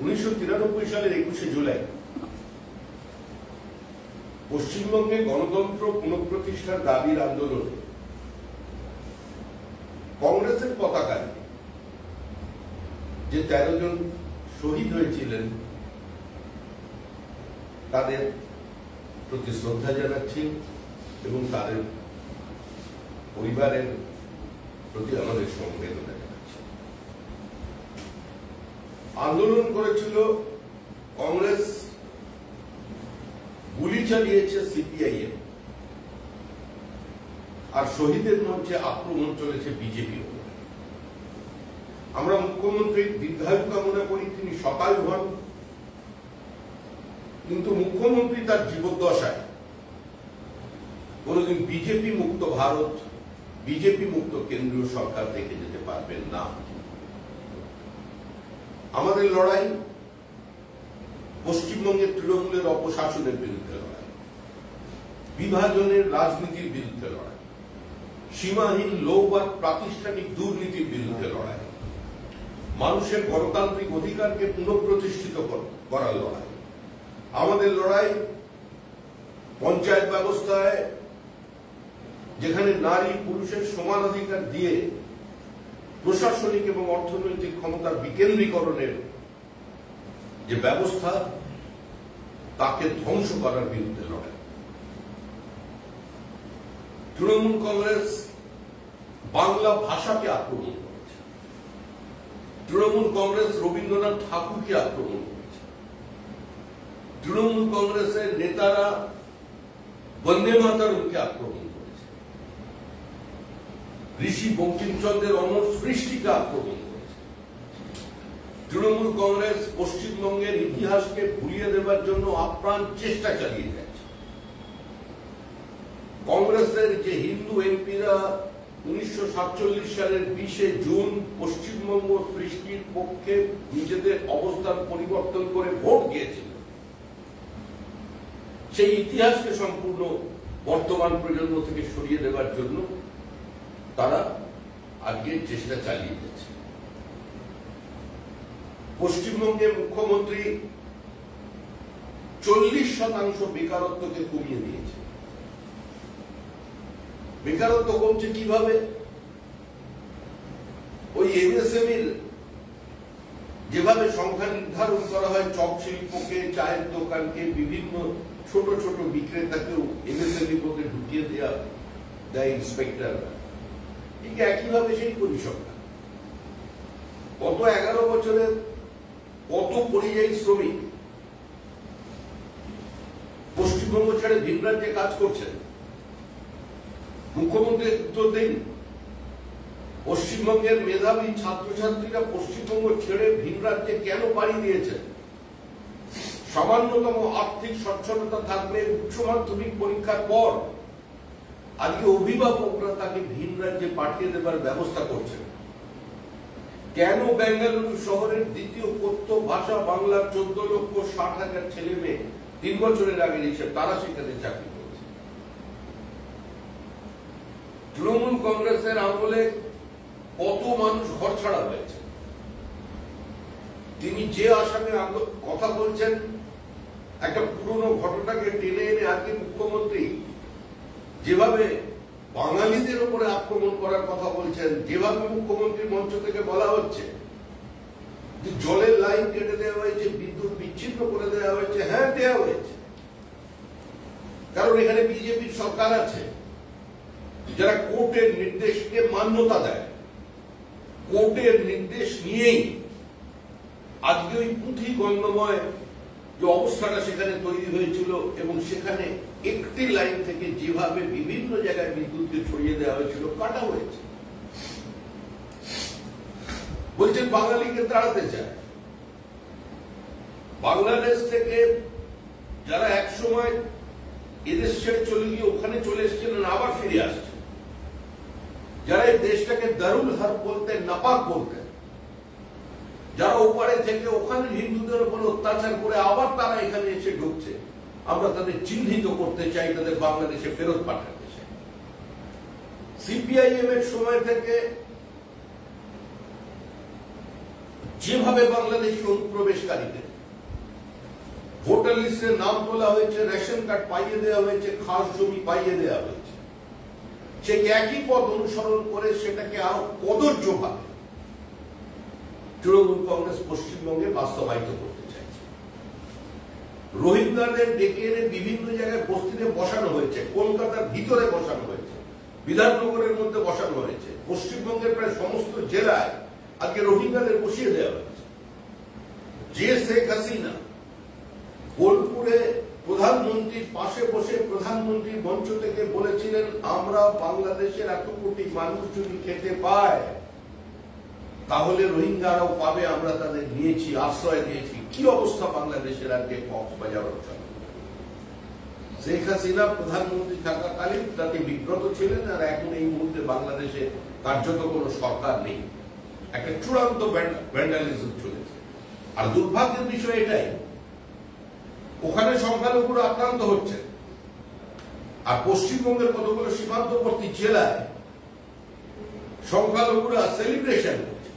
1993 সালের 21শে জুলাই পশ্চিমবঙ্গে গণতন্ত্র পুনঃপ্রতিষ্ঠার দাবির আন্দোলনে কংগ্রেসের পতাকায় যে 13 জন শহীদ হয়েছিলেন তাদের প্রতি শ্রদ্ধা জানাচ্ছি এবং তাদের পরিবারের প্রতি আমাদের সমবেদনা জানাচ্ছি। আন্দোলন করেছিল কংগ্রেস, গুলি চালিয়েছে সিপিআইএম, আর শহীদের মঞ্চে আক্রমণ চলেছে বিজেপি। আমরা মুখ্যমন্ত্রীর দীর্ঘায়ু কামনা করি, তিনি শতায়ু হন, কিন্তু মুখ্যমন্ত্রী তার জীবদ্দশায় কোনদিন বিজেপি মুক্ত ভারত, বিজেপি মুক্ত কেন্দ্রীয় সরকার দেখে যেতে পারবেন না। আমাদের লড়াই পশ্চিমবঙ্গের তৃণমূলের অপশাসনের বিরুদ্ধে লড়াই, বিভাজনের রাজনীতির বিরুদ্ধে লড়াই, সীমাহীন লোভ আর প্রাতিষ্ঠানিক দুর্নীতির বিরুদ্ধে লড়াই, মানুষের গণতান্ত্রিক অধিকারকে পুনঃপ্রতিষ্ঠিত করার লড়াই। আমাদের লড়াই পঞ্চায়েত ব্যবস্থায় যেখানে নারী পুরুষের সমান অধিকার দিয়ে প্রশাসনিক এবং অর্থনৈতিক ক্ষমতার বিকেন্দ্রীকরণের যে ব্যবস্থা, তাকে ধ্বংস করার বিরুদ্ধে লড়াই। তৃণমূল কংগ্রেস বাংলা ভাষাকে আক্রমণ করেছে, তৃণমূল কংগ্রেস রবীন্দ্রনাথ ঠাকুরকে আক্রমণ করেছে, তৃণমূল কংগ্রেসের নেতারা বন্দে মাতরমকে আক্রমণ করেছে, ঋষি বঙ্কিমচন্দ্রের অমর সৃষ্টিকে আক্রমণ করেছে। তৃণমূল কংগ্রেস পশ্চিমবঙ্গের ইতিহাসকে ভুলিয়ে দেবার জন্য আপ্রাণ চেষ্টা চালিয়ে যাচ্ছে। কংগ্রেসের যে হিন্দু এমপিরা 1947 সালের 20শে জুন পশ্চিমবঙ্গ সৃষ্টির পক্ষে নিজেদের অবস্থান পরিবর্তন করে ভোট দিয়েছিল, সেই ইতিহাসকে সম্পূর্ণ বর্তমান প্রজন্ম থেকে সরিয়ে দেবার জন্য তারা আজকে চেষ্টা চালিয়ে যাচ্ছে। পশ্চিমবঙ্গে মুখ্যমন্ত্রী 40% বেকারত্বকে কমিয়ে দিয়েছে। বেকারত্ব কমছে কিভাবে? ওই এমএসএমইর যেভাবে সংখ্যা নির্ধারণ করা হয়, চপ শিল্পকে, চায়ের দোকানকে, বিভিন্ন ছোট ছোট বিক্রেতাকেও এমএসএমই পদে ঢুকিয়ে দেয় ইন্সপেক্টর, ঠিক একইভাবে সেই পরিসংখ্যান। গত 11 বছরে কত পরিযায়ী শ্রমিক পশ্চিমবঙ্গ ছেড়ে ভিন রাজ্যে কাজ করছেন? মুখ্যমন্ত্রী উত্তর দিন। পশ্চিমবঙ্গের মেধাবী ছাত্রছাত্রীরা পশ্চিমবঙ্গ ছেড়ে ভিন রাজ্যে কেন পাড়ি দিয়েছেন? সামান্যতম আর্থিক সচ্ছলতা থাকলে উচ্চ মাধ্যমিক পরীক্ষার পর আজকে অভিভাবকরা তাকে ভিন রাজ্যে পাঠিয়ে দেবার ব্যবস্থা করছেন। কেন বেঙ্গালুরু শহরের দ্বিতীয় কথ্য ভাষা বাংলার 14,60,000 ছেলে মেয়ে 3 বছরের আগে এসে তারা সেখানে চাকরি করেছে? তৃণমূল কংগ্রেসের আমলে কত মানুষ ঘর ছাড়া হয়েছে? তিনি যে আসামে কথা বলছেন, একটা পুরনো ঘটনাকে টেনে এনে আজকে মুখ্যমন্ত্রী যেভাবে বাঙালিদের উপরে আক্রমণ করার কথা বলছেন, যেভাবে মুখ্যমন্ত্রীর মঞ্চ থেকে বলা হচ্ছে যে জলের লাইন কেটে দেওয়া হয়েছে, বিদ্যুৎ বিচ্ছিন্ন করে দেওয়া হয়েছে। হ্যাঁ, দেওয়া হয়েছে, কারণ এখানে বিজেপির সরকার আছে যারা কোর্টের নির্দেশকে মান্যতা দেয়। কোর্টের নির্দেশ নিয়েই আজকে ওই পুঁথি গন্ধময় যে অবস্থাটা সেখানে তৈরি হয়েছিল, এবং সেখানে একটি লাইন থেকে যেভাবে বিভিন্ন জায়গায় বিদ্যুৎকে ছড়িয়ে দেওয়া হয়েছিল, কাটা হয়েছে। বলছেন বাঙালিকে তাড়াতে চায়। বাংলাদেশ থেকে যারা একসময় এদেশ ছেড়ে চলে গিয়ে ওখানে চলে এসেছিলেন, আবার ফিরে আসছে, যারা এই দেশটাকে দারুল হার্ব বলতেন, নাপাক বলতেন, যারা ওপারে থেকে ওখানে হিন্দুদের উপর অত্যাচার করে আবার তারা এখানে এসে ঢুকছে, আমরা তাদের চিহ্নিত করতে চাই, তাদের বাংলাদেশে ফেরত পাঠাতে চাই। সিপিআইএম এর সময় থেকে যেভাবে বাংলাদেশি অনুপ্রবেশকারীদের ভোটার লিস্টের নাম তোলা হয়েছে, রেশন কার্ড পাইয়ে দেওয়া হয়েছে, খাস জমি পাইয়ে দেওয়া হয়েছে, সেই একই পথ অনুসরণ করে সেটাকে আরো কদর্যভাবে তৃণমূল কংগ্রেস পশ্চিমবঙ্গে বাস্তবায়িত করতে চাইছে। রোহিঙ্গাদের ডেকে এনে বিভিন্ন জায়গায় বস্তিতে বসানো হয়েছে, কলকাতার ভিতরে বসানো হয়েছে, বিধাননগরের মধ্যে বসানো হয়েছে, পশ্চিমবঙ্গের প্রায় সমস্ত জেলায় আজকে রোহিঙ্গাদের বসিয়ে দেওয়া হয়েছে। যে শেখ হাসিনা বোলপুরে প্রধানমন্ত্রীর পাশে বসে প্রধানমন্ত্রীর মঞ্চ থেকে বলেছিলেন, আমরা বাংলাদেশের এত কোটি মানুষ যদি খেতে পায় তাহলে রোহিঙ্গারাও পাবে, আমরা তাদের নিয়েছি, আশ্রয় দিয়েছি। কি অবস্থা বাংলাদেশের আজকে কক্সবাজার অঞ্চলে? শেখ হাসিনা প্রধানমন্ত্রী থাকাকালীন তাকে বিব্রত ছিলেন, আর এখন এই মুহূর্তে বাংলাদেশে কার্যত কোনো সরকার নেই, একটা চূড়ান্ত ভ্যান্ডালিজম চলেছে। আর দুর্ভাগ্যের বিষয় এটাই, ওখানে সংখ্যালঘুরা আক্রান্ত হচ্ছে, আর পশ্চিমবঙ্গের কতগুলো সীমান্তবর্তী জেলায় সংখ্যালঘুরা সেলিব্রেশন করছে।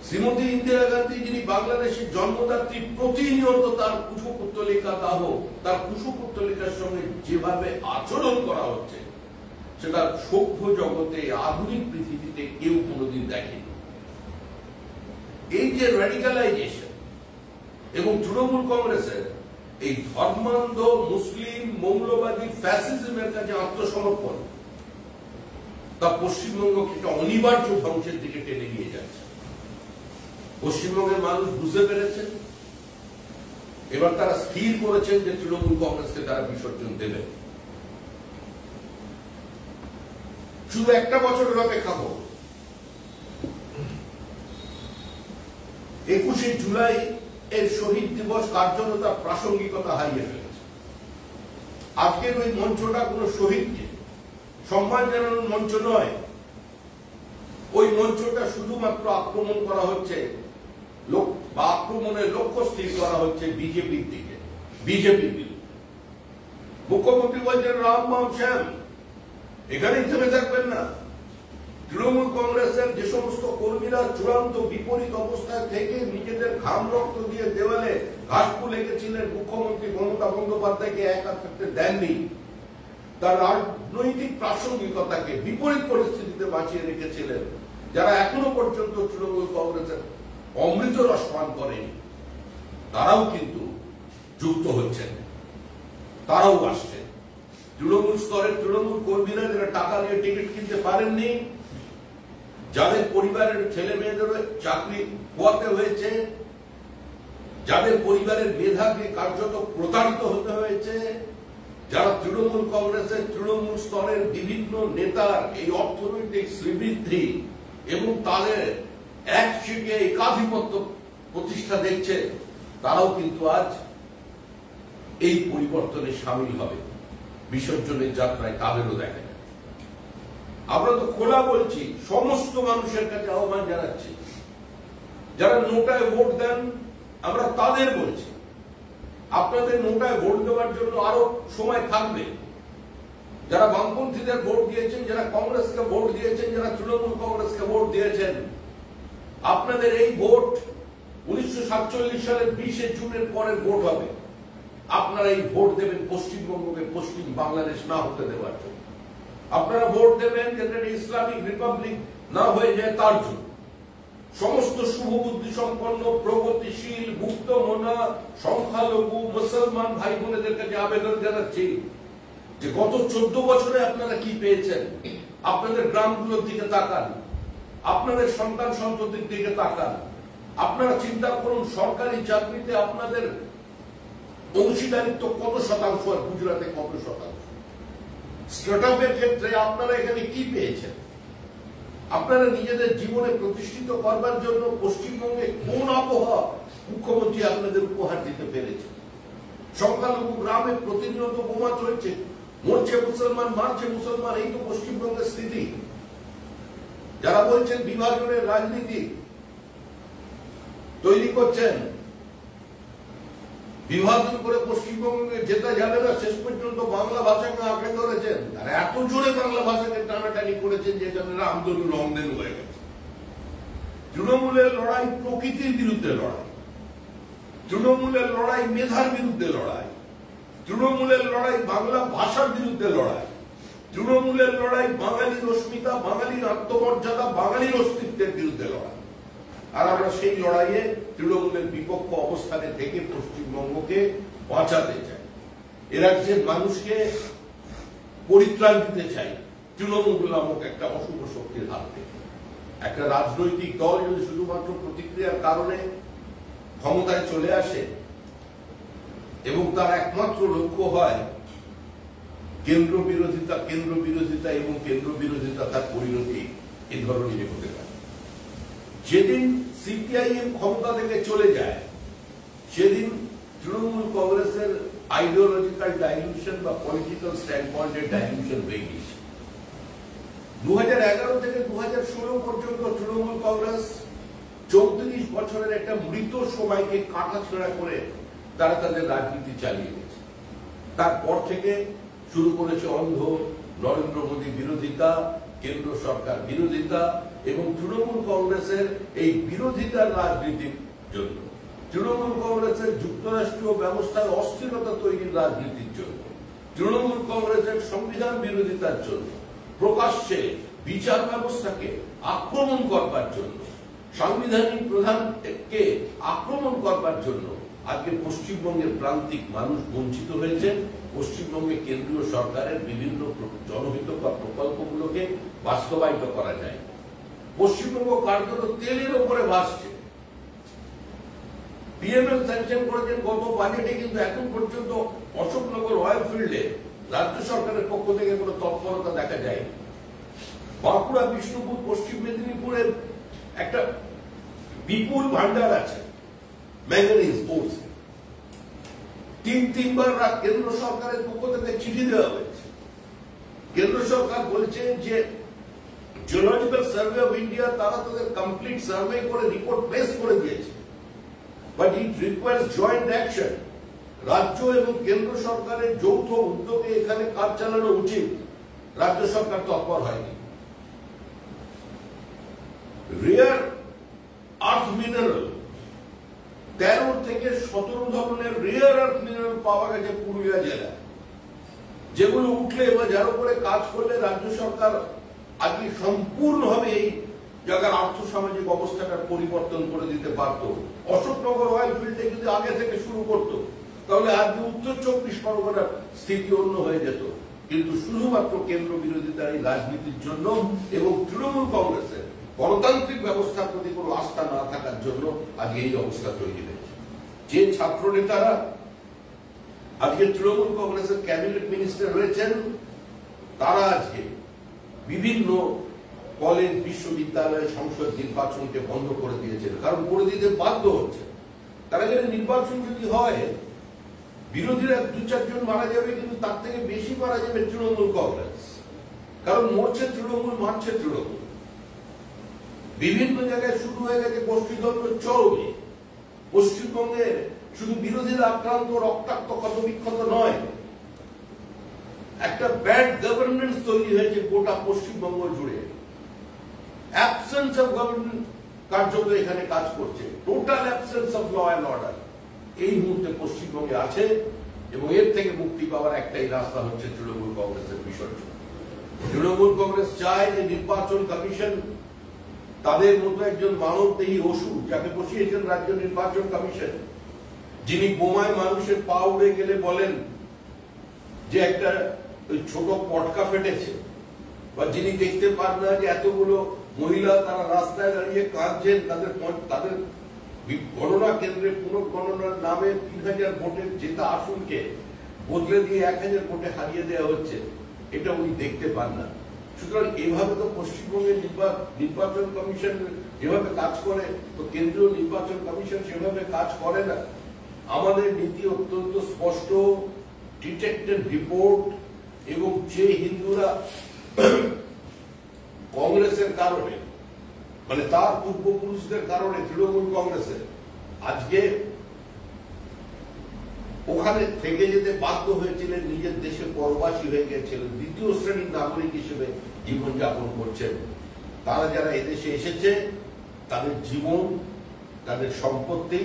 শ্রীমতী ইন্দিরা গান্ধী, যিনি বাংলাদেশের জন্মদাত্রী, প্রতিনিয়ত তার কুশপুত্তলিকা দাহ, তার কুশপুত্তলিকার সঙ্গে যেভাবে আচরণ করা হচ্ছে সেটা সভ্য জগতে, আধুনিক পৃথিবীতে কেউ কোনোদিন দেখেনি। এই যে র্যাডিক্যালাইজেশন এবং তৃণমূল কংগ্রেসের এই ধর্মান্ধ মুসলিম মৌলবাদী ফ্যাসিজমের কাছে আত্মসমর্পণ, তা পশ্চিমবঙ্গকে একটা অনিবার্য ধ্বংসের দিকে টেনে নিয়ে যাচ্ছে। পশ্চিমবঙ্গের মানুষ বুঝতে পেরেছেন, এবার তারা স্থির করেছেন যে তৃণমূল কংগ্রেসকে তারা বিসর্জন দেবে। শুধু একটা বছরের অপেক্ষা করব, 21শে জুলাই এর শহীদ দিবস কার্যত তার প্রাসঙ্গিকতা হারিয়ে ফেলেছে। আজকের ওই মঞ্চটা কোন শহীদকে সম্মান জানানোর মঞ্চ নয়, ওই মঞ্চটা শুধুমাত্র আক্রমণ করা হচ্ছে, বা আক্রমণের লক্ষ্য স্থির করা হচ্ছে বিজেপির দিকে, বিজেপির বিরুদ্ধে। মুখ্যমন্ত্রী বলছেন রাম বাম শ্যাম, এখানেই থেমে থাকবেন না। তৃণমূল কংগ্রেসের যে সমস্ত কর্মীরা চূড়ান্ত বিপরীত অবস্থায় থেকে নিজেদের ঘাম রক্ত দিয়ে দেওয়ালে ঘাসফুল এঁকেছিলেন, মুখ্যমন্ত্রী মমতা বন্দ্যোপাধ্যায়কে একা থাকতে দেননি, তার রাজনৈতিক প্রাসঙ্গিকতাকে বিপরীত পরিস্থিতিতে বাঁচিয়ে রেখেছিলেন, যারা এখনো পর্যন্ত তৃণমূল কংগ্রেসের অমৃত রস পান করেনি, তারাও কিন্তু যুক্ত হচ্ছেন, তারাও আসছেন। তৃণমূল স্তরের তৃণমূল কর্মীরা যারা টাকা নিয়ে টিকিট কিনতে পারেননি, যাদের পরিবারের ছেলে মেয়েদের চাকরি খোয়াতে হয়েছে, যাদের পরিবারের মেধাকে কার্যত প্রতারিত হতে হয়েছে, যারা তৃণমূল কংগ্রেসের তৃণমূল স্তরের বিভিন্ন নেতার এই অর্থনৈতিক শ্রীবৃদ্ধি এবং তাদের একযোগে একাধিপত্য প্রতিষ্ঠা দেখছে, তারাও কিন্তু আজ এই পরিবর্তনে সামিল হবে। বিসর্জনের যাত্রায় তাদেরও দেখা যায়। আমরা তো খোলা বলছি, সমস্ত মানুষের কাছে আহ্বান জানাচ্ছি, যারা নোটায় ভোট দেন আমরা তাদের বলছি, আপনাদের নোটায় ভোট দেওয়ার জন্য আরো সময় থাকবে। যারা বামপন্থীদের ভোট দিয়েছেন, যারা কংগ্রেসকে ভোট দিয়েছেন, যারা তৃণমূল কংগ্রেসকে ভোট দিয়েছেন, আপনাদের এই ভোট 1947 সালের 20শে জুনের পরের ভোট হবে। আপনারা এই ভোট দেবেন পশ্চিমবঙ্গকে পশ্চিম বাংলাদেশ না হতে দেওয়ার জন্য। আপনারা ভোট দেবেন যাতে ইসলামিক রিপাবলিক না হয়ে যায় তার জন্য। সমস্ত শুভবুদ্ধি সম্পন্ন প্রগতিশীল মুক্ত মনা সংখ্যালঘু মুসলমান ভাই বোনেদের কাছে আবেদন জানাচ্ছি যে গত 14 বছরে আপনারা কি পেয়েছেন। আপনাদের গ্রামগুলোর দিকে তাকান, আপনাদের সন্তান সন্ততির দিকে তাকান, আপনারা চিন্তা করুন সরকারি চাকরিতে আপনাদের অংশীদারিত্ব কত শতাংশ, আর গুজরাটে কত শতাংশ। স্টার্টআপের ক্ষেত্রে আপনারা এখানে কি পেয়েছেন? আপনারা নিজেদের জীবনে প্রতিষ্ঠিত করবার জন্য পশ্চিমবঙ্গে কোন আবহাওয়া মুখ্যমন্ত্রী আপনাদের উপহার দিতে পেরেছে? সংখ্যালঘু গ্রামে প্রতিনিয়ত বোমা চলছে, মরছে মুসলমান, মারছে মুসলমান, এই তো পশ্চিমবঙ্গের স্থিতি। যারা বলছেন বিভাজনের রাজনীতি তৈরি করছেন, বিভাজন করে পশ্চিমবঙ্গে যেতে যাবে না, শেষ পর্যন্ত বাংলা ভাষাকে আঁকড়ে ধরেছেন আর এত জোরে বাংলা ভাষাকে টানাটানি করেছেন যে আন্দোলন রংদেন হয়ে গেছে। তৃণমূলের লড়াই প্রকৃতির বিরুদ্ধে লড়াই, তৃণমূলের লড়াই মেধার বিরুদ্ধে লড়াই, তৃণমূলের লড়াই বাংলা ভাষার বিরুদ্ধে লড়াই, তৃণমূলের লড়াই বাঙালির অস্মিতা, বাঙালির আত্মমর্যাদা, বাঙালির অস্তিত্বের বিরুদ্ধে লড়াই। আর আমরা সেই লড়াইয়ে তৃণমূলের বিপক্ষ অবস্থানে থেকে পশ্চিমবঙ্গকে বাঁচাতে চাই, এ রাজ্যের মানুষকে পরিত্রাণ দিতে চাই তৃণমূল নামক একটা অশুভ শক্তির হাত থেকে। একটা রাজনৈতিক দল যদি শুধুমাত্র প্রতিক্রিয়ার কারণে ক্ষমতায় চলে আসে এবং তার একমাত্র লক্ষ্য হয় কেন্দ্র বিরোধিতা এবং কেন্দ্র বিরোধিতা তার পরিণতি এই ধরনের হতে পারে। যেদিন সিপিআইএম ক্ষমতা থেকে চলে যায় সেদিন তৃণমূল কংগ্রেসের আইডিওলজিক্যাল ডাইলিউশন বা পলিটিক্যাল স্ট্যান্ড পয়েন্টের ডাইলিউশন হয়ে গিয়েছে। 2011 থেকে 2016 পর্যন্ত তৃণমূল কংগ্রেস 34 বছরের একটা মৃত সময়কে কাটাছেঁড়া করে তারা তাদের রাজনীতি চালিয়ে গেছে। তারপর থেকে শুরু করেছে অন্ধ নরেন্দ্র মোদী বিরোধিতা, কেন্দ্র সরকার বিরোধিতা এবং তৃণমূল কংগ্রেসের এই বিরোধিতার রাজনীতির জন্য, তৃণমূল কংগ্রেসের যুক্তরাষ্ট্রীয় ব্যবস্থায় অস্থিরতা তৈরির রাজনীতির জন্য, তৃণমূল কংগ্রেসের সংবিধান বিরোধিতার জন্য, প্রকাশ্যে বিচার ব্যবস্থাকে আক্রমণ করবার জন্য, সাংবিধানিক প্রধানকে আক্রমণ করবার জন্য আজকে পশ্চিমবঙ্গের প্রান্তিক মানুষ বঞ্চিত হয়েছে। পশ্চিমবঙ্গে কেন্দ্রীয় সরকারের বিভিন্ন জনহিতকর প্রকল্পগুলোকে বাস্তবায়িত করা যায়। পশ্চিমবঙ্গ কার্যত তেলের ওপরে ভাসছে। পিএমএল স্যাংশন করেছেন গত বাজেটে, কিন্তু এখন পর্যন্ত অশোকনগর অয়েল ফিল্ডে রাজ্য সরকারের পক্ষ থেকে কোনো তৎপরতা দেখা যায়নি। বাঁকুড়া, বিষ্ণুপুর, পশ্চিম মেদিনীপুরে একটা বিপুল ভান্ডার আছে ম্যাঙ্গানিজ ওরস। তিনবার কেন্দ্র সরকারের পক্ষ থেকে চিঠি দেওয়া হয়েছে। কেন্দ্র সরকার বলছে যে জিওলজিক্যাল সার্ভে অফ ইন্ডিয়া তারা তাদের কমপ্লিট সার্ভে করে রিপোর্ট পেশ করে দিয়েছে, but it requires joint action. রাজ্য এবং কেন্দ্র সরকারের যৌথ উদ্যোগে এখানে কাজ চালানো উচিত। রাজ্য সরকার তৎপর হয়নি। রেয়ার আর্থ মিনারেল 13 থেকে 17 ধরনের রেয়ার আর্থ মিনারেল পাওয়া গেছে পুরুলিয়া জেলায়, যেগুলো উঠলে বা যার উপরে কাজ করলে রাজ্য সরকার আজকে সম্পূর্ণভাবে এই জায়গার আর্থসামাজিক অবস্থাটার পরিবর্তন করে দিতে পারত। অশোকনগর অয়েল ফিল্ডে যদি আগে থেকে শুরু করত তাহলে আজকে উত্তর 24 পরগনার স্থিতি অন্য হয়ে যেত। কিন্তু শুধুমাত্র কেন্দ্র বিরোধিতার এই রাজনীতির জন্য এবং তৃণমূল কংগ্রেসের গণতান্ত্রিক ব্যবস্থার প্রতি কোনো আস্থা না থাকার জন্য আজকে এই অবস্থা তৈরি হয়েছে। যে ছাত্র নেতারা আজকে তৃণমূল কংগ্রেসের ক্যাবিনেট মিনিস্টার হয়েছেন তারা আজকে বিভিন্ন কলেজ, বিশ্ববিদ্যালয়, সংসদ নির্বাচনকে বন্ধ করে দিয়েছেন, কারণ করে দিতে বাধ্য হচ্ছে। তারা যদি নির্বাচন যদি হয় বিরোধীরা 2-4 জন মারা যাবে, কিন্তু তার থেকে বেশি মারা যাবে তৃণমূল কংগ্রেস, কারণ মরছে তৃণমূল, মারছে তৃণমূল। বিভিন্ন জায়গায় শুরু হয়ে গেছে গোষ্ঠীদ্বন্দ্ব চরমে। পশ্চিমবঙ্গে শুধু বিরোধীরা আক্রান্ত, রক্তাক্ত, ক্ষতবিক্ষত নয়, একটা ব্যাড গভর্নেন্স তৈরি হয়েছে গোটা পশ্চিমবঙ্গ জুড়ে। অ্যাবসেন্স অফ গভর্নমেন্ট কার্যত এখানে কাজ করছে। Total absence of law and order এই মুহূর্তে পশ্চিমবঙ্গে আছে এবং এর থেকে মুক্তি পাওয়ার একটাই রাস্তা হচ্ছে তৃণমূল কংগ্রেসের বিসর্জন। তৃণমূল কংগ্রেস চায় যে নির্বাচন কমিশন তাদের মতো একজন মানবদেহী ওষুধ, যাকে বসিয়েছেন রাজ্য নির্বাচন কমিশন, যিনি বোমায় মানুষের পা উড়ে গেলে বলেন যে একটা ছোট পটকা ফেটেছে, বা যিনি দেখতে পান না যে এতগুলো মহিলা তারা রাস্তায় দাঁড়িয়ে কাঁদছেন, তাদের গণনা কেন্দ্রে পুনর্গণনার নামে 3000 ভোটের জেতা আসনকে বদলে দিয়ে 1000 ভোটে হারিয়ে দেওয়া হচ্ছে, এটা উনি দেখতে পান না। সুতরাং এভাবে তো পশ্চিমবঙ্গের নির্বাচন কমিশন যেভাবে কাজ করে, তো কেন্দ্রীয় নির্বাচন কমিশন সেভাবে কাজ করে না। আমাদের নীতি অত্যন্ত স্পষ্ট, ডিটেক্টেড রিপোর্ট, এবং যে হিন্দুরা কংগ্রেসের কারণে, মানে তার পূর্বপুরুষদের কারণে তৃণমূল কংগ্রেসের আজকে ওখানে থেকে যেতে বাধ্য হয়েছিলেন, নিজের দেশে পরবাসী হয়ে গেছিলেন, দ্বিতীয় শ্রেণীর নাগরিক হিসেবে জীবনযাপন করছেন। তারা যারা এদেশে এসেছে তাদের জীবন, তাদের সম্পত্তি,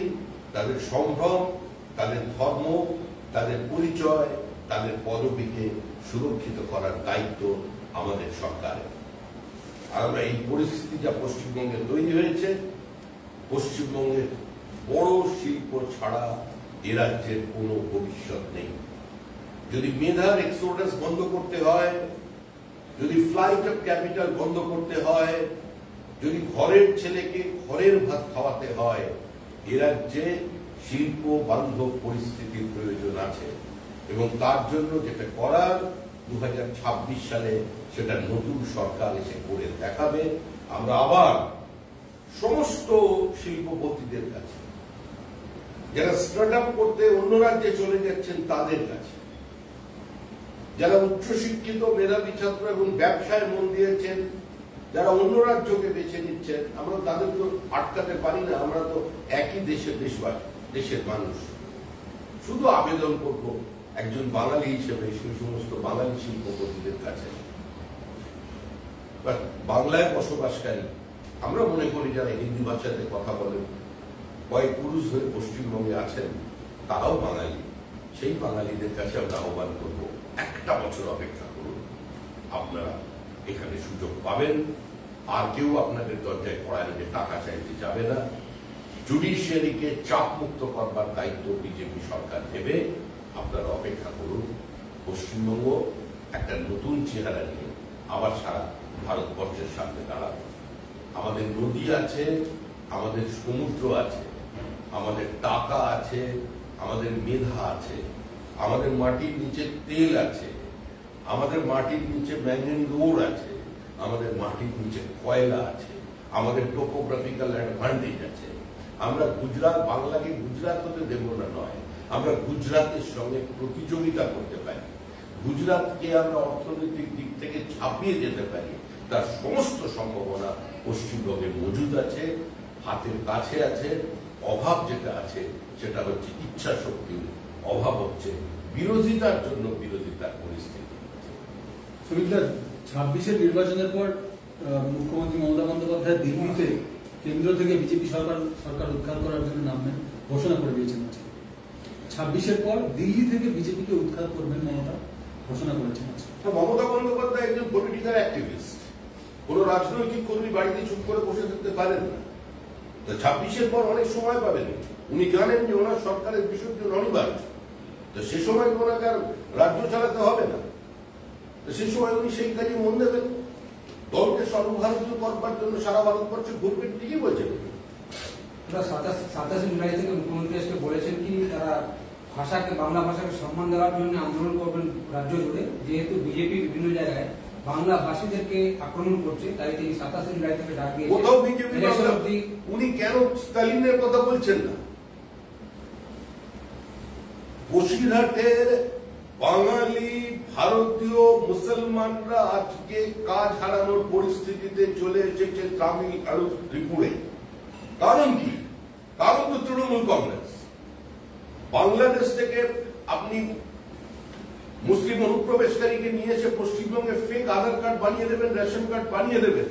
তাদের সম্ভ্রম, তাদের ধর্ম, তাদের পরিচয়, তাদের পদবিকে সুরক্ষিত করার দায়িত্ব আমাদের সরকারের। আর আমরা এই পরিস্থিতি যা পশ্চিমবঙ্গে তৈরি হয়েছে, পশ্চিমবঙ্গের বড় শিল্প ছাড়া এ রাজ্যের কোনো ভবিষ্যৎ নেই। যদি মেধার এক্সোডাস বন্ধ করতে হয়, যদি ফ্লাইট অফ ক্যাপিটাল বন্ধ করতে হয়, যদি ঘরের ছেলেকে ঘরের ভাত খাওয়াতে হয়, এ রাজ্যে শিল্প বান্ধব পরিস্থিতির প্রয়োজন আছে। এবং তার জন্য যেটা করার 2026 সালে সেটা নতুন সরকার এসে করে দেখাবে। আমরা আবার সমস্ত শিল্পপতিদের কাছে, যারা স্টার্ট আপ করতে অন্য রাজ্যে চলে যাচ্ছেন তাদের কাছে, যারা উচ্চশিক্ষিত মেধাবী ছাত্র এবং ব্যবসায় মন দিয়েছেন, যারা অন্য রাজ্যকে বেছে নিচ্ছেন, আমরা তাদের তো আটকাতে পারি না। আমরা তো একই দেশের মানুষ। শুধু আবেদন করব একজন বাঙালি হিসেবে সেই সমস্ত বাঙালি শিল্পপতিদের কাছে, বাংলায় বসবাসকারী, আমরা মনে করি যারা হিন্দি ভাষাতে কথা বলেন, কয়েক পুরুষ হয়ে পশ্চিমবঙ্গে আছেন, তারাও বাঙালি। সেই বাঙালিদের কাছে আমরা আহ্বান করব, একটা বছর অপেক্ষা করুন, আপনারা এখানে সুযোগ পাবেন। আর কেউ আপনাদের দরজায় পড়ায় টাকা চাইতে যাবে না। জুডিশিয়ারিকে চাপ মুক্ত করবার দায়িত্ব বিজেপি সরকার নেবে। আপনারা অপেক্ষা করুন। পশ্চিমবঙ্গ একটা নতুন চেহারা নিয়ে আবার সারা ভারতবর্ষের সামনে দাঁড়াবে। আমাদের নদী আছে, আমাদের সমুদ্র আছে, আমাদের টাকা আছে, আমাদের মেধা আছে, আমাদের মাটির নিচে তেল আছে, আমাদের মাটির নিচে ম্যাঙ্গানিজ ওর আছে, আমাদের মাটির নিচে কয়লা আছে, আমাদের টোপোগ্রাফিক্যাল অ্যাডভান্টেজ আছে। আমরা বাংলাকে গুজরাট হতে দেব না, নয়, আমরা গুজরাটের সঙ্গে প্রতিযোগিতা করতে পারি। গুজরাটকে আমরা অর্থনৈতিক দিক থেকে ছাপিয়ে যেতে পারি, তার সমস্ত সম্ভাবনা পশ্চিমবঙ্গে মজুদ আছে, হাতের কাছে আছে। অভাব যেটা আছে সেটা হচ্ছে ইচ্ছা শক্তির অভাব, হচ্ছে বিরোধিতার জন্য বিরোধিতার পরিস্থিতি। সুমিত্রা, 26-এর নির্বাচনের পর মুখ্যমন্ত্রী মমতা বন্দ্যোপাধ্যায় দিল্লিতে কেন্দ্র থেকে বিজেপি সরকার উৎখাত করার জন্য নামবেন ঘোষণা করে দিয়েছেন। 26-এর পর দিল্লি থেকে বিজেপিকে উৎখাত করবেন মমতা ঘোষণা করেছেন। মমতা বন্দ্যোপাধ্যায় একজন পলিটিক্যাল অ্যাক্টিভিস্ট। কোন রাজনৈতিক কর্মী বাড়িতে চুপ করে বসে থাকতে পারেন না। 26-এর পর অনেক সময় পাবেন। উনি জানেন যে ওনার সরকারের বিসর্জন অনিবার্য। তো সে সময় ওনাকে আর রাজ্য চালাতে হবে না। তো সে সময় উনি সেই কাজে মন দেবেন। দলকে সর্বভারতীয় করবার জন্য সারা ভারতবর্ষে ঘুরবেন, ঠিকই বলছেন। 27 জুলাই থেকে মুখ্যমন্ত্রী আজকে বলেছেন কি তারা বাংলা ভাষাকে সম্মান দেওয়ার জন্য আন্দোলন করবেন রাজ্য জুড়ে। যেহেতু বিজেপি বিভিন্ন জায়গায় বাংলা ভাষীদেরকে আক্রমণ করছে, তাই তিনি 27 জুলাই থেকে ডাক দিয়েছেন। কোথাও বিজেপি, উনি কেন স্টালিনের কথা বলছেন না? বসিরহাটের বাঙালি ভারতীয় মুসলমানরা আজকে কাজ হারানোর পরিস্থিতিতে চলে এসেছে তামিলনাড়ু, ত্রিপুরায়। কারণ কি? কারণ তো তৃণমূল কংগ্রেস। বাংলাদেশ থেকে আপনি মুসলিম অনুপ্রবেশকারীকে নিয়ে এসে পশ্চিমবঙ্গে ফেক আধার কার্ড বানিয়ে দেবেন, রেশন কার্ড বানিয়ে দেবেন,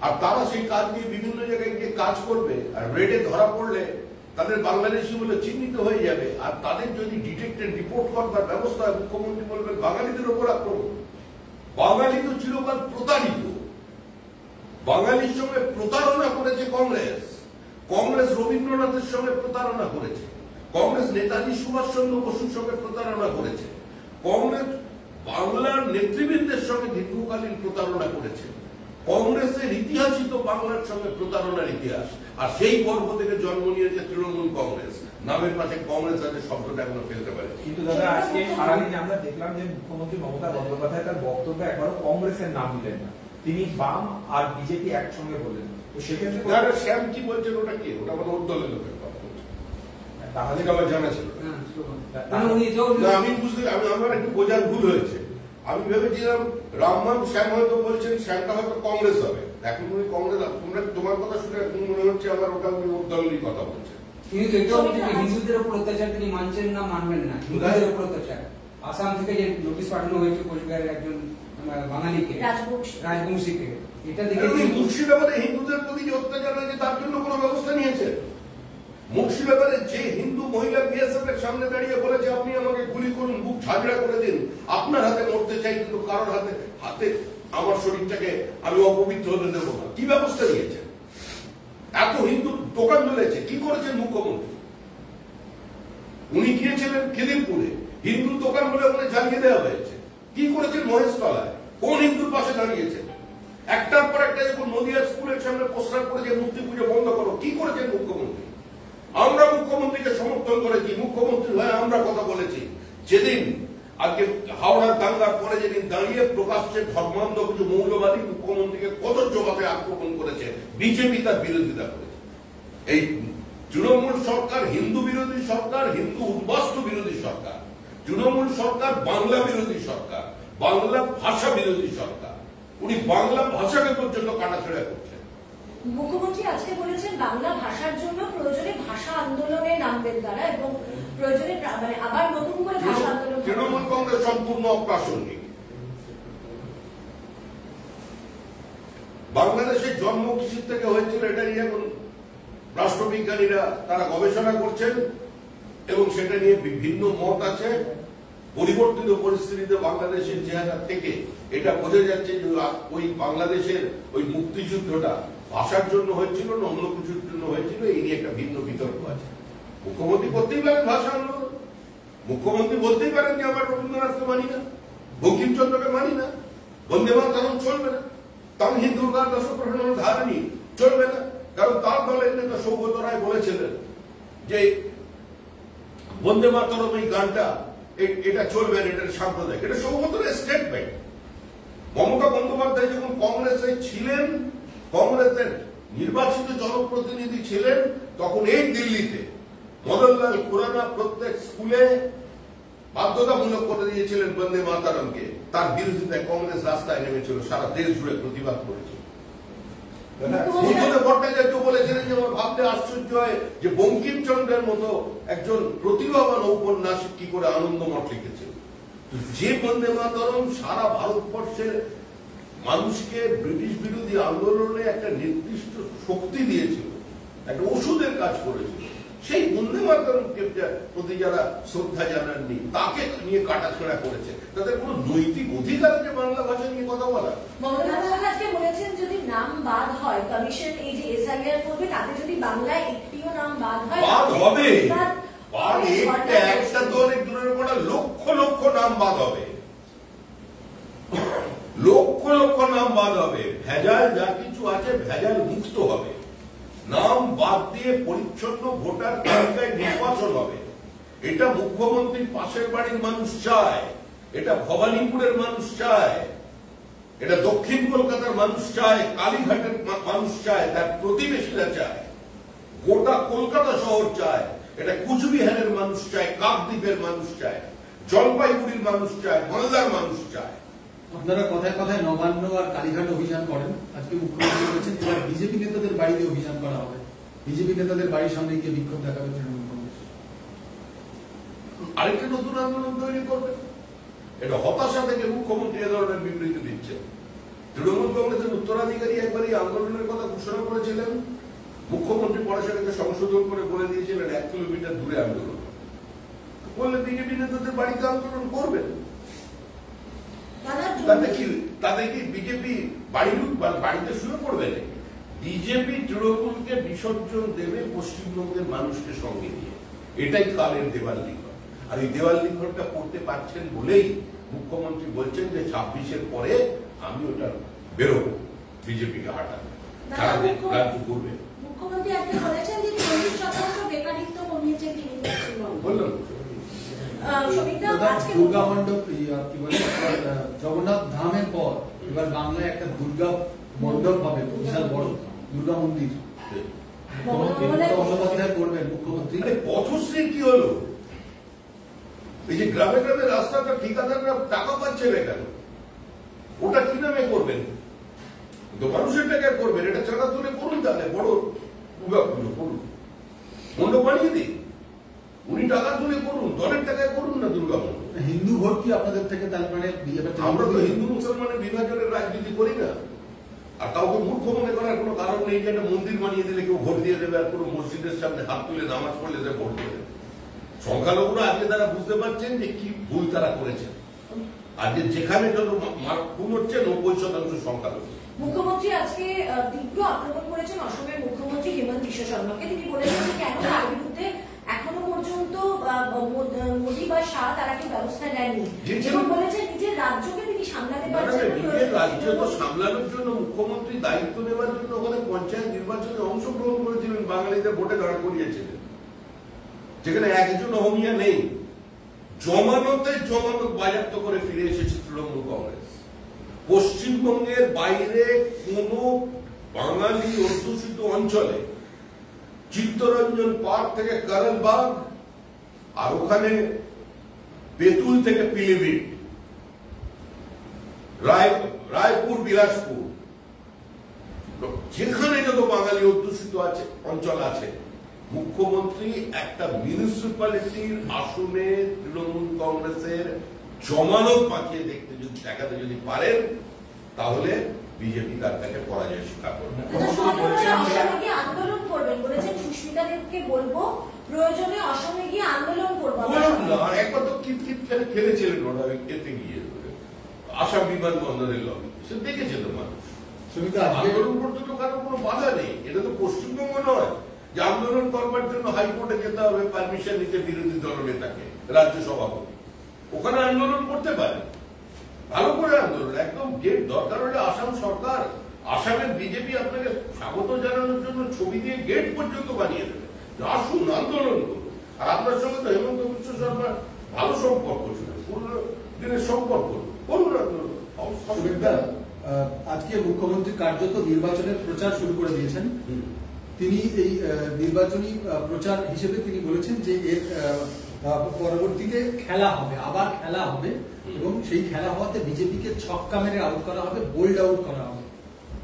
আর তারা সেই কাজ দিয়ে বিভিন্ন জায়গায় গিয়ে কাজ করবে। আর রেডে ধরা পড়লে তাদের বাংলাদেশি বলে চিহ্নিত হয়ে যাবে। আর তাদের যদি ডিটেক্টেড রিপোর্ট করবার ব্যবস্থা হয়, মুখ্যমন্ত্রী বলবেন বাঙালিদের ওপর আক্রমণ। বাঙালি তো চিরকাল প্রতারিত। বাঙালির সঙ্গে প্রতারণা করেছে কংগ্রেস। কংগ্রেস রবীন্দ্রনাথের সঙ্গে প্রতারণা করেছে। কংগ্রেস নেতাজি সুভাষচন্দ্র বসুর সঙ্গে প্রতারণা করেছে। কংগ্রেস বাংলার নেতৃবৃন্দের সঙ্গে দীর্ঘকালীন প্রতারণা করেছে। কংগ্রেসের ইতিহাসই তো বাংলার সঙ্গে প্রতারণার ইতিহাস। আর সেই পর্ব থেকে জন্ম নিয়েছে তৃণমূল কংগ্রেস। নামের পাশে কংগ্রেস আছে শব্দটা এখনো ফেলতে পারে। কিন্তু দাদা, আজকে সারাদিনে আমরা দেখলাম যে মুখ্যমন্ত্রী মমতা বন্দ্যোপাধ্যায় তার বক্তব্যে একবারও কংগ্রেসের নাম নিলেন না। তিনি বাম আর বিজেপি একসঙ্গে বললেন। তো সেক্ষেত্রে শ্যাম কি বলছেন, ওটা কি? ওটা আমাদের ওর দলের লোকের কথা বলছেন। তাহলে আমার জানা ছিল আমার একটু বোঝার ভুল হয়েছে। আমি ভেবেছিলাম রামমান শ্যাম হয়তো বলছেন, শ্যামটা হয়তো কংগ্রেস হবে। এখন উনি কংগ্রেস, তোমার কথা শুনে এখন মনে হচ্ছে আমার ওটা উনি ওর দলেরই কথা বলছেন। কিন্তু এটাও হচ্ছে যে হিন্দুদের উপর অত্যাচার তিনি মানছেন না, মানবেন না। হিন্দুদের উপর অত্যাচার আসাম থেকে যে নোটিশ পাঠানো হয়েছে কোচবিহারের একজন বাঙালিকে, রাজবংশীকে, এটা দেখে মুর্শিদাবাদে হিন্দুদের প্রতি যে অত্যাচার হয়েছে তার জন্য কোনো ব্যবস্থা নিয়েছে? মুর্শিদাবাদে যে হিন্দু মহিলা বিএসএফ এর সামনে দাঁড়িয়ে বলেছে আপনি আমাকে গুলি করুন, বুক ঝাঁঝরা করে দিন, আপনার হাতে মরতে চাই কিন্তু কারোর হাতে আমার শরীরটাকে আমি অপবিত্র হতে দেবো না, কি ব্যবস্থা নিয়েছে? এত হিন্দু দোকান জ্বলেছে, কি করেছেন মুখ্যমন্ত্রী? উনি গিয়েছিলেন খিদিরপুরে, হিন্দু দোকান বলে ওখানে জ্বালিয়ে দেওয়া হয়েছে। কি করেছেন মহেশতলায়? কোন হিন্দুর পাশে দাঁড়িয়েছেন? একটার পর একটা যখন নদিয়া স্কুলের সামনে পোস্টার করেছে মূর্তি পুজো বন্ধ করো, কি করেছেন মুখ্যমন্ত্রী? আমরা মুখ্যমন্ত্রীকে সমর্থন করেছি, মুখ্যমন্ত্রী হয়ে আমরা কথা বলেছি। যেদিন আজকে হাওড়ার দাঙ্গার পরে যেদিন দাঁড়িয়ে প্রকাশ্যে ধর্মান্ধ কিছু মৌলবাদী মুখ্যমন্ত্রীকে কদর্যভাবে আক্রমণ করেছে, বিজেপি তার বিরোধিতা করেছে। এই তৃণমূল সরকার হিন্দু বিরোধী সরকার, হিন্দু উদ্বাস্তু বিরোধী সরকার। তৃণমূল সরকার বাংলা বিরোধী সরকার, বাংলা ভাষা বিরোধী সরকার। উনি বাংলা ভাষাকে পর্যন্ত কাটাছেড়া করছেন। মুখ্যমন্ত্রী আজকে বলেছেন বাংলা ভাষার জন্য প্রয়োজনে ভাষা আন্দোলনে নামবেন তারা, এবং প্রয়োজনে মানে আবার নতুন করে ভাষা আন্দোলন। তৃণমূল কংগ্রেস সম্পূর্ণ অপ্রাসঙ্গিক। বাংলাদেশের জন্ম কিসের থেকে হয়েছিল এটা নিয়ে এখন রাষ্ট্রবিজ্ঞানীরা তারা গবেষণা করছেন এবং সেটা নিয়ে বিভিন্ন মত আছে। পরিবর্তিত পরিস্থিতিতে বাংলাদেশের চেহারা থেকে এটা বোঝা যাচ্ছে যে ওই বাংলাদেশের ওই মুক্তিযুদ্ধটা ভাষার জন্য হয়েছিল না অন্য কিছুর জন্য হয়েছিল, এই নিয়ে একটা ভিন্ন বিতর্ক আছে। মুখ্যমন্ত্রী করতেই পারেন ভাষা আন্দোলন, মুখ্যমন্ত্রী বলতেই পারেন যে আমরা রবীন্দ্রনাথকে মানি না, বঙ্কিমচন্দ্রকে মানি না, বন্দে মাতরম চলবে না, তামহি দুর্গার দশপ্রহরণ ধারণী চলবে না, কারণ তার দলের নেতা সৌগত রায় বলেছিলেন যে বন্দে মাতরম এই গানটা এটা চলবে না, এটা সাম্প্রদায়িক। এটা সৌগত রায়ের স্টেটমেন্ট। মমতা বন্দ্যোপাধ্যায় যখন কংগ্রেসে ছিলেন, কংগ্রেসের নির্বাচিত জনপ্রতিনিধি ছিলেন, তখন এই দিল্লিতে মদনলাল খুরানা প্রত্যেক স্কুলে বাধ্যতামূলক করে দিয়েছিলেন বন্দে মাতরমকে। তার বিরোধিতায় কংগ্রেস রাস্তায় নেমেছিল, সারা দেশ জুড়ে প্রতিবাদ করেছিল। ভট্টাচার্য বলেছিলেন যে আমার ভাবতে আশ্চর্য হয় যে বঙ্কিমচন্দ্রের মতো একজন প্রতিভাবান ঔপন্যাসিক কি করে আনন্দমঠ লিখেছেন। যে বন্দে মাতরম সারা ভারতবর্ষের মানুষকে ব্রিটিশ বিরোধী আন্দোলনে একটা নির্দিষ্ট শক্তি দিয়েছিল, একটা ওষুধের কাজ করেছিল, সেই বন্দে মাতরমকে প্রতি যারা শ্রদ্ধা জানাননি তাকে নিয়ে কাটাছেড়া করেছে। তাদের কোনো নৈতিক অধিকার আছে বাংলা ভাষা নিয়ে কথা বলা? মমতা বন্দ্যোপাধ্যায় বলেছেন যদি নাম বাদ হয়, কমিশন এই যে এসআইআর করবে তাতে যদি বাংলায় একটিও নাম বাদ হয়, বাদ হবে। একটা দলের দূরের পড়া লক্ষ লক্ষ নাম বাদ হবে, লক্ষ লক্ষ নাম বাদ হবে। ভেজাল যা কিছু আছে ভেজাল মুক্ত হবে। নাম বাদ দিয়ে পরিচ্ছন্ন ভোটার তালিকায় নির্বাচন হবে। এটা মুখ্যমন্ত্রীর পাশের বাড়ির মানুষ চায়, এটা ভবানীপুরের মানুষ চায়, এটা দক্ষিণ কলকাতার মানুষ চায়, কালীঘাটের মানুষ চায়, তার প্রতিবেশীরা চায়, গোটা কলকাতা শহর চায়, এটা কুচবিহারের মানুষ চায়, কাকদ্বীপের মানুষ চায়, জলপাইগুড়ির মানুষ চায়, মালদার মানুষ চায়। আপনারা কথায় কথায় নবান্ন আর কালীঘাট অভিযান করেন, আজকে মুখ্যমন্ত্রী বলেছেন এবার বিজেপি নেতাদের বাড়িতে অভিযান করা হবে, বিজেপি নেতাদের বাড়ির সামনে গিয়ে বিক্ষোভ দেখাবে তৃণমূল কংগ্রেস। আরেকটা নতুন আন্দোলন তৈরি করবে। এটা হতাশা থেকে মুখ্যমন্ত্রী এ ধরনের বিবৃতি দিচ্ছেন। তৃণমূল কংগ্রেসের উত্তরাধিকারী একবার এই আন্দোলনের কথা ঘোষণা করেছিলেন, মুখ্যমন্ত্রী পরে সেটাকে সংশোধন করে বলে দিয়েছিলেন 1 কিলোমিটার দূরে আন্দোলন বললে বিজেপি নেতাদের বাড়িতে আন্দোলন করবেন। তাতে কি বিজেপি বাড়িতে শুয়ে পড়বে নাকি? বিজেপি তৃণমূলকে বিসর্জন দেবে পশ্চিমবঙ্গের মানুষকে সঙ্গে নিয়ে, এটাই কালের দেওয়াল লিখন। আর এই দেওয়াল লিখনটা করতে পারছেন বলেই মুখ্যমন্ত্রী বলছেন যে 26-এর পরে আমি ওটা বেরোবো, বিজেপিকে হাঁটাবো, সারা দেশ রাজ্য করবে। মুখ্যমন্ত্রী আজকে বলেছেন যে 40% বেকারিত্ব কমিয়েছে তিনি পশ্চিমবঙ্গে। বললাম দুর্গা মণ্ডপ কি বলে জগন্নাথ ধামের পর এবার বাংলায় একটা দুর্গা মণ্ডপ হবে, বিশাল বড় দুর্গা মন্দির বন্দ্যোপাধ্যায় করবেন মুখ্যমন্ত্রী। পথশ্রীর কি হলো? এই যে গ্রামে গ্রামে রাস্তাটা ঠিকাদাররা টাকা পাচ্ছে না কেন? ওটা কি নামে করবেন? তো মানুষের টাকা করবেন, এটা চাঁদা তুলে করুন, তাহলে বড় দুর্গা পুজো করুন, মণ্ডপ বাড়িয়ে দিন, উনি টাকা তুলে করুন, দলের টাকায় করুন না দুর্গামন্ডল। হিন্দু ভোট কি আপনাদের থেকে তার মানে আমরা তো হিন্দু মুসলমানের বিভাজনের রাজনীতি করি না। আর কাউকে মূর্খ মনে করার কোনো কারণ নেই যে একটা মন্দির বানিয়ে দিলে কেউ ভোট দিয়ে দেবে আর পুরো মসজিদের সামনে হাত তুলে নামাজ পড়লে সে ভোট দিয়ে দেবে। সংখ্যালঘুরা আজকে তারা বুঝতে পারছেন যে কি ভুল তারা করেছেন। আজকে যেখানে যত খুন হচ্ছে 90% সংখ্যালঘু। মুখ্যমন্ত্রী আজকে তীব্র আক্রমণ করেছেন অসমের মুখ্যমন্ত্রী হেমন্ত বিশ্ব শর্মাকে। তিনি বলেছেন কেন তার বিরুদ্ধে এখনো পর্যন্ত মোদী বা শাহ তারা কি ব্যবস্থা নেননি, এবং বলেছেন নিজের রাজ্যকে তিনি সামলাতে পারছেন। নিজের রাজ্য তো সামলানোর জন্য মুখ্যমন্ত্রী দায়িত্ব নেওয়ার জন্য ওখানে পঞ্চায়েত নির্বাচনে অংশগ্রহণ করেছিলেন, বাঙালিদের ভোটে দাঁড় করিয়েছিলেন, যেখানে একজন হোমিয়া নেই। জমানত বাজেয়াপ্ত করে ফিরে এসেছে তৃণমূল কংগ্রেস। পশ্চিমবঙ্গের বাইরে কোন বাঙালি অধ্যুষিত অঞ্চলে চিত্তরঞ্জন পার্ক থেকে করলবাগ আর ওখানে বেতুল থেকে পিলিভিট, রায়পুর, বিলাসপুর, যেখানে যত বাঙালি অধ্যুষিত আছে অঞ্চল আছে, মুখ্যমন্ত্রী একটা মিউনিসিপ্যালিটির আসনে তৃণমূল কংগ্রেসের জমানত বাঁচিয়ে দেখাতে যদি পারেন, তাহলে বিজেপি তার কাছে পরাজয় স্বীকার করবে। আন্দোলন করবেন বলেছেন সুস্মিতা দেবকে, বলবো প্রয়োজনে অসমে গিয়ে আন্দোলন করবো। একবার তো কিট খেলেছিলেন ওরা এতে গিয়ে আসাম বিমানবন্দরের লবি, সে দেখেছে তো মানুষ। আন্দোলন করতে তো কারো কোনো বাধা নেই। এটা তো পশ্চিমবঙ্গ নয় যে আন্দোলন করবার জন্য হাইকোর্টে যেতে হবে পারমিশন নিতে বিরোধী দলনেতাকে, রাজ্য সভাপতি। ওখানে আন্দোলন করতে পারে, ভালো করে আন্দোলন, একদম গেট দরকার হলে আসাম সরকার, আসামের বিজেপি আপনাকে স্বাগত জানানোর জন্য ছবি দিয়ে গেট পর্যন্ত বানিয়ে দেবে, আসুন আন্দোলন করুন। আর আপনার সঙ্গে তো হেমন্ত বিশ্ব শর্মার ভালো সম্পর্ক ছিল, পুরো দিনের সম্পর্ক, করুন আন্দোলন। আজকে মুখ্যমন্ত্রী কার্যত নির্বাচনের প্রচার শুরু করে দিয়েছেন। তিনি এই নির্বাচনী প্রচার হিসেবে তিনি বলেছেন যে এর পরবর্তীতে খেলা হবে, আবার খেলা হবে, এবং সেই খেলা হওয়াতে বিজেপিকে ছক্কা মেরে আউট করা হবে, বোল্ড আউট করা হবে,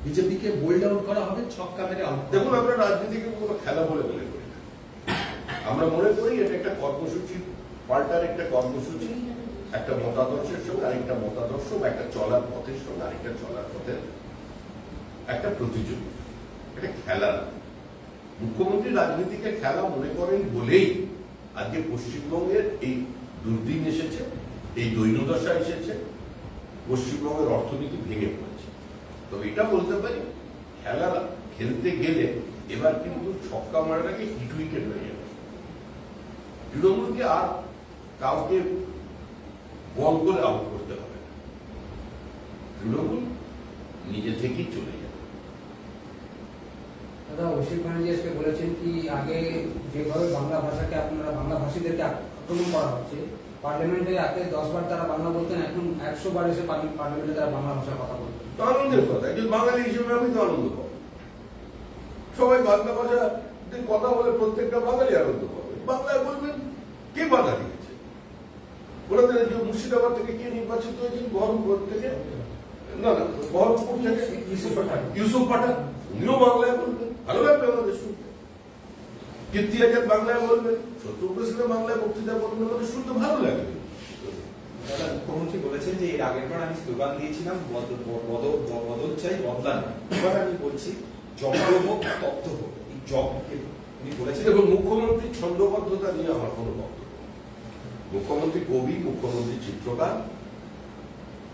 বিজেপিকে বোল্ড আউট করা হবে, ছক্কা মেরে আউট। দেখুন, আমরা রাজনীতিকে কোনো খেলা বলে মনে করি না। আমরা মনে করি এটা একটা কর্মসূচি, পাল্টার একটা কর্মসূচি, একটা মতাদর্শের সঙ্গে আরেকটা মতাদর্শ, একটা চলার পথের সঙ্গে আরেকটা চলার পথের একটা প্রতিযোগিতা, এটা খেলা। মুখ্যমন্ত্রী রাজনীতিকে খেলা মনে করেন বলেই আজকে পশ্চিমবঙ্গের এই দুর্দিন এসেছে, এই দৈন্যদশা এসেছে, পশ্চিমবঙ্গের অর্থনীতি ভেঙে পড়েছে। তবে এটা বলতে পারি, খেলা খেলতে গেলে এবার কিন্তু ছক্কা মারাটাকে হিট উইকেট হয়ে যাবে। তৃণমূলকে আর কাউকে বল করে আউট করতে হবে না, তৃণমূল নিজে থেকেই চলে যাবে। দাদা, অভিষেক ব্যানার্জি আজকে বলেছেন কি আগে যেভাবে বাংলা ভাষাকে আপনারা বাংলা ভাষীদেরকে আক্রমণ করা হচ্ছে, পার্লামেন্টে আগে 10 বার তারা বাংলা বলতেন, এখন 100 বার এসে পার্লামেন্টে তারা বাংলা ভাষায় কথা বলতেন। আনন্দের কথা, একজন বাঙালি হিসেবে আমি তো আনন্দ পাবো। সবাই বাংলা ভাষা কথা বলে, প্রত্যেকটা বাঙালি আনন্দ পাবে। বাংলায় বলবেন, কে বাধা দিয়েছে? ওরা যে মুর্শিদাবাদ থেকে কে নির্বাচিত হয়েছেন? বহরমপুর থেকে, না বহরমপুর থেকে ইউসুফ পাঠান, উনিও বাংলায় বলবেন, ভালো লাগবে আমাদের শুনতে। কীর্তি আজাদ বাংলায় বলবেন, সত্যপ্রসন্ন বাংলায় বক্তৃতা বলবেন, আমাদের শুনতে ভালো লাগবে। মুখ্যমন্ত্রী বলেছেন যে এর আগের বার আমি স্লোগান দিয়েছিলাম বদল চাই, বদলা না। এবার আমি বলছি জব্দ হোক, তথ্য হোক, এই জবকে উনি বলেছেন। দেখুন, মুখ্যমন্ত্রীর ছন্দবদ্ধতা নিয়ে আমার কোনো বক্তব্য। মুখ্যমন্ত্রী কবি, মুখ্যমন্ত্রী চিত্রকার,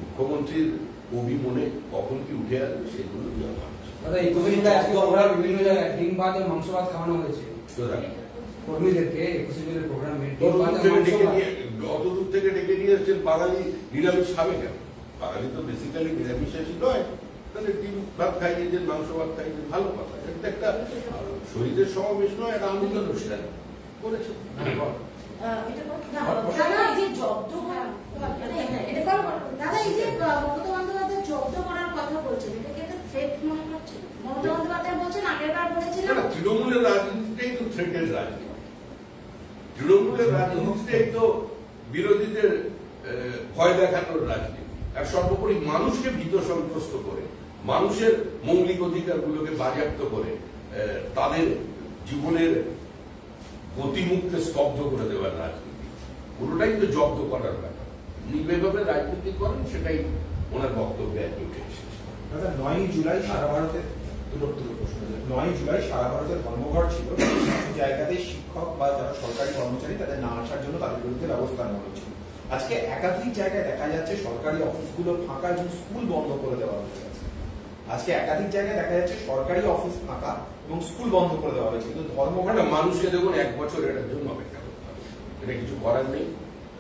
মুখ্যমন্ত্রীর কবি মনে কখন কি উঠে আসবে সেগুলো নিয়ে আমার। দাদা, 21 জুলাই আজকে আমরা বিভিন্ন জায়গায় ডিম ভাত এবং মাংস ভাত খাওয়ানো হয়েছে কর্মীদেরকে। 21 জুলাই প্রোগ্রামে ডিম ভাত এবং মাংস ভাত। অত দূর থেকে ডেকে নিয়ে এসছেন, বাঙালি নিরামিষ খাবে কেন? বাঙালি তো বেসিক্যালি নিরামিষাসী নয়, তাহলে ডিম ভাত খাইয়েছেন, মাংস ভাত খাইয়েছেন, ভালো কথা। এটা একটা শহীদের সমাবেশ নয়, একটা আনন্দ অনুষ্ঠান করেছেন। দাদা, এই যে জব্দ মমতা বন্দ্যোপাধ্যায় জব্দ করার কথা বলছেন, এটাকে একটা থ্রেট মনে হচ্ছে? মমতা বন্দ্যোপাধ্যায় বলছেন, আগের বার বলেছিলেন তৃণমূলের রাজনীতিটাই তো থ্রেটের রাজনীতি। তৃণমূলের রাজনীতিটাই তো বিরোধীদের ভয় দেখানোর রাজনীতি। আর সর্বোপরি মানুষকে ভীত সন্ত্রস্ত করে, মানুষের মৌলিক অধিকারগুলোকে বাজেয়াপ্ত করে, তাদের জীবনের গতিমুখকে স্তব্ধ করে দেওয়ার রাজনীতি, পুরোটাই তো জব্দ করার ব্যাপার। উনি যেভাবে রাজনীতি করেন সেটাই ওনার বক্তব্যে একটু উঠে এসেছে। দাদা 9 জুলাই সারা ভারতে দুটো প্রশ্ন। 9 জুলাই সারা ভারতে ধর্মঘট ছিল, কিছু জায়গাতে শিক্ষক বা যারা সরকারি কর্মচারী তাদের না আসার জন্য তাদের বিরুদ্ধে ব্যবস্থা নেওয়া হয়েছিল। আজকে একাধিক জায়গায় দেখা যাচ্ছে সরকারি অফিসগুলো ফাঁকা এবং স্কুল বন্ধ করে দেওয়া হয়েছে। আজকে একাধিক জায়গায় দেখা যাচ্ছে সরকারি অফিস ফাঁকা এবং স্কুল বন্ধ করে দেওয়া হয়েছে, কিন্তু ধর্মঘট মানুষকে দেখুন 1 বছর এটার জন্য অপেক্ষা করতে হবে, এটা কিছু করার নেই।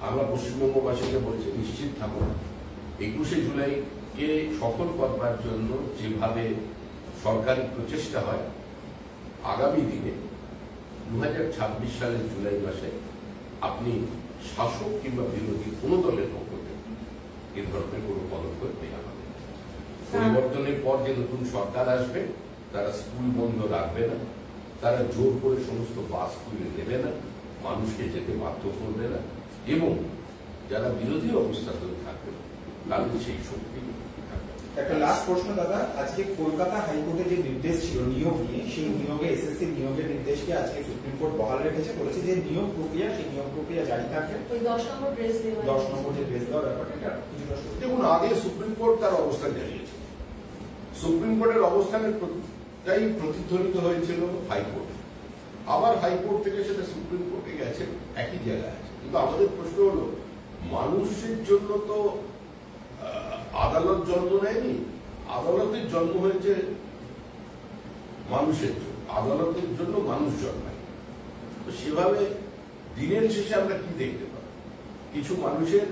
আমরা পশ্চিমবঙ্গবাসীকে বলছি নিশ্চিত থাকুন, 21শে জুলাইকে সফল করবার জন্য যেভাবে সরকারি প্রচেষ্টা হয়, আগামী দিনে 2026 সালের জুলাই মাসে আপনি শাসক কিংবা বিরোধী কোনো দলের পক্ষ থেকে এ ধরনের কোনো পদক্ষেপ নেওয়া হবে। পরিবর্তনের পর যে নতুন সরকার আসবে তারা স্কুল বন্ধ রাখবে না, তারা জোর করে সমস্ত বাস তুলে দেবে না, মানুষকে যেতে বাধ্য করবে না, এবং যারা বিরোধী অবস্থাতেও থাকবে তাদের সেই শক্তি থাকবে। একটা লাস্ট প্রশ্ন দাদা, আজকে কলকাতা হাইকোর্টে যে নির্দেশ ছিল নিয়োগ নিয়ে, সেই নিয়োগে এসএসসি নিয়োগের নির্দেশকে আজকে সুপ্রিম কোর্ট বহাল রেখেছে, বলেছে যে নিয়োগ প্রক্রিয়া, সেই নিয়োগ প্রক্রিয়া জারি থাকবে। 10 নম্বর ড্রেস দেওয়া, 10 নম্বর যে ড্রেস দেওয়ার ব্যাপারটা, এটা কিছুটা সত্যি। দেখুন, আগে সুপ্রিম কোর্ট তার অবস্থান জানিয়েছে, সুপ্রিম কোর্টের অবস্থানের তাই প্রতিধ্বনিত হয়েছিল হাইকোর্টে, আবার হাইকোর্ট থেকে সেটা সুপ্রিম কোর্টে গেছে, একই জায়গায় আছে। কিন্তু আমাদের প্রশ্ন হলো, মানুষের জন্য তো আদালত জন্ম নেয়নি, আদালতের জন্ম হয়েছে মানুষের জন্য, আদালতের জন্য মানুষ জন্মায়। তো সেভাবে দিনের শেষে আমরা কি দেখতে পাই, কিছু মানুষের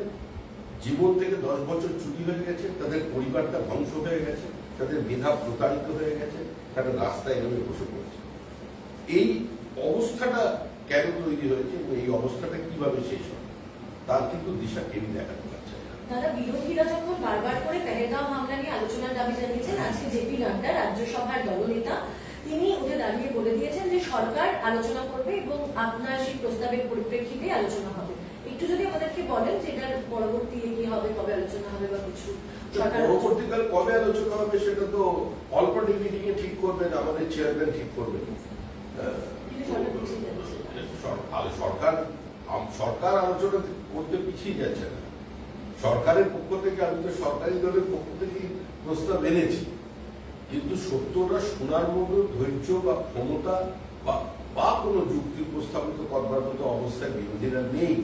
জীবন থেকে 10 বছর চুরি হয়ে গেছে, তাদের পরিবারটা ধ্বংস হয়ে গেছে, তাদের মেধা প্রতারিত হয়ে গেছে, তারা রাস্তায় নেমে বসে পড়েছে। এই অবস্থাটা কেন তৈরি হয়েছে এবং এই অবস্থাটা কিভাবে শেষ হবে তার কিন্তু দিশা কেউই দেখাতে পারছে না। তারা বিরোধীরা যখন বারবার করে পেহেলগাঁও হামলা নিয়ে আলোচনার দাবি জানিয়েছেন, আজকে জেপি নাড্ডা রাজ্যসভার দলনেতা তিনি উঠে দাঁড়িয়ে বলে দিয়েছেন যে সরকার আলোচনা করবে এবং আপনার সেই প্রস্তাবের পরিপ্রেক্ষিতে আলোচনা হবে। একটু যদি আমাদেরকে বলেন যে এটার পরবর্তী কি হবে, কবে আলোচনা হবে বা কিছু পরবর্তীকালে কবে আলোচনা হবে সেটা তো অল পার্টি মিটিং এ ঠিক করবেন, আমাদের চেয়ারম্যান ঠিক করবেন। সরকার আলোচনা করতে পিছিয়ে যাচ্ছে না, সরকারের পক্ষ থেকে, আমি তো সরকারি দলের পক্ষ থেকে প্রস্তাব এনেছি, কিন্তু সত্যটা শোনার মতো ধৈর্য বা ক্ষমতা বা কোনো যুক্তি উপস্থাপিত করবার মতো অবস্থায় বিরোধীরা নেই।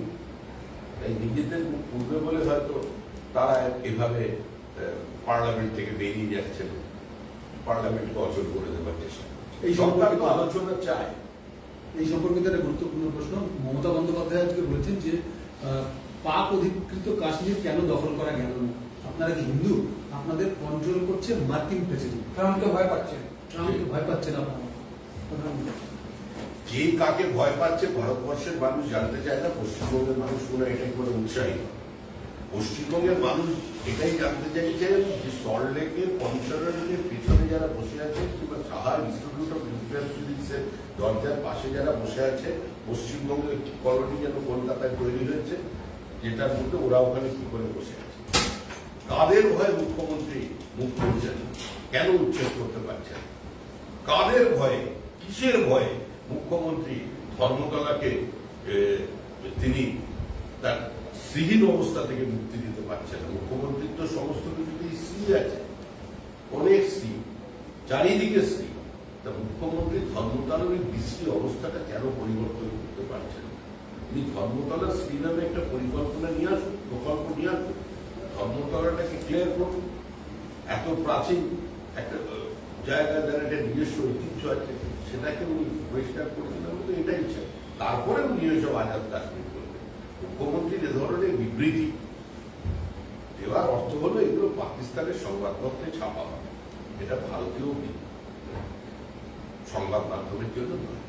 তাই নিজেদের মুখ পূর্বে বলে হয়তো তারা এভাবে পার্লামেন্ট থেকে বেরিয়ে যাচ্ছেন, পার্লামেন্টকে অচল করে দেওয়ার চেষ্টা। এই সরকার তো আলোচনা চায়। এই সম্পর্কিত একটা গুরুত্বপূর্ণ প্রশ্ন, মমতা বন্দ্যোপাধ্যায় আজকে বলেছেন যে পাক অধিকৃত কাশ্মীর কেন দখল করা গেল না? আপনারা কি হিন্দু? আপনাদের কন্ট্রোল করছে মার্কিন প্রেসিডেন্ট। ট্রাম্পকে ভয় পাচ্ছেন, ট্রাম্পকে ভয় পাচ্ছেন আপনারা? যে কাকে ভয় পাচ্ছে ভারতবর্ষের মানুষ জানতে চায় না, পশ্চিমবঙ্গের মানুষ কোনো এটাই করে উৎসাহিত। পশ্চিমবঙ্গের মানুষ এটাই জানতে চাইছেন যে সল্টলেকের কমিশনারের পিছনে যারা বসে আছে কিংবা সাহা ইনস্টিটিউট অফ ইন্টারন্যাশনাল দরজার পাশে যারা বসে আছে, পশ্চিমবঙ্গের একটি কলোনি যেন কলকাতায় তৈরি হয়েছে, যেটার মধ্যে ওরা ওখানে কি করে বসে আছে। কাদের ভয়ে মুখ্যমন্ত্রী মুখ খুলছেন, কেন উচ্ছেদ করতে পারছেন? কাদের ভয়ে, কিসের ভয়ে মুখ্যমন্ত্রী ধর্মতলাকে তিনি তার শ্রীহীন অবস্থা থেকে মুক্তি দিতে পারছেন? মুখ্যমন্ত্রীর তো সমস্ত কিছুতেই শ্রী আছে, অনেক শ্রী, চারিদিকে শ্রী। তা মুখ্যমন্ত্রী ধর্মতলার ওই বিশ্রী অবস্থাটা কেন পরিবর্তন করতে পারছেন? তিনি ধর্মতলার শ্রী নামে একটা পরিকল্পনা নিয়ে আসুন, প্রকল্প নিয়ে আসুন, ধর্মতলাটাকে ক্লিয়ার করুন। এত প্রাচীন একটা জায়গা, যার একটা নিজস্ব ঐতিহ্য আছে, সেটাকে উনি পরিষ্কার করে দিলেন, তো এটাই চাই। তারপরে উনি ওইসব আজাদ কাশ্মীর করবেন। মুখ্যমন্ত্রীর এ ধরনের বিবৃতি দেওয়ার অর্থ হলো এগুলো পাকিস্তানের সংবাদপত্রে ছাপা হবে, এটা ভারতীয় সংবাদ মাধ্যমের জন্য নয়।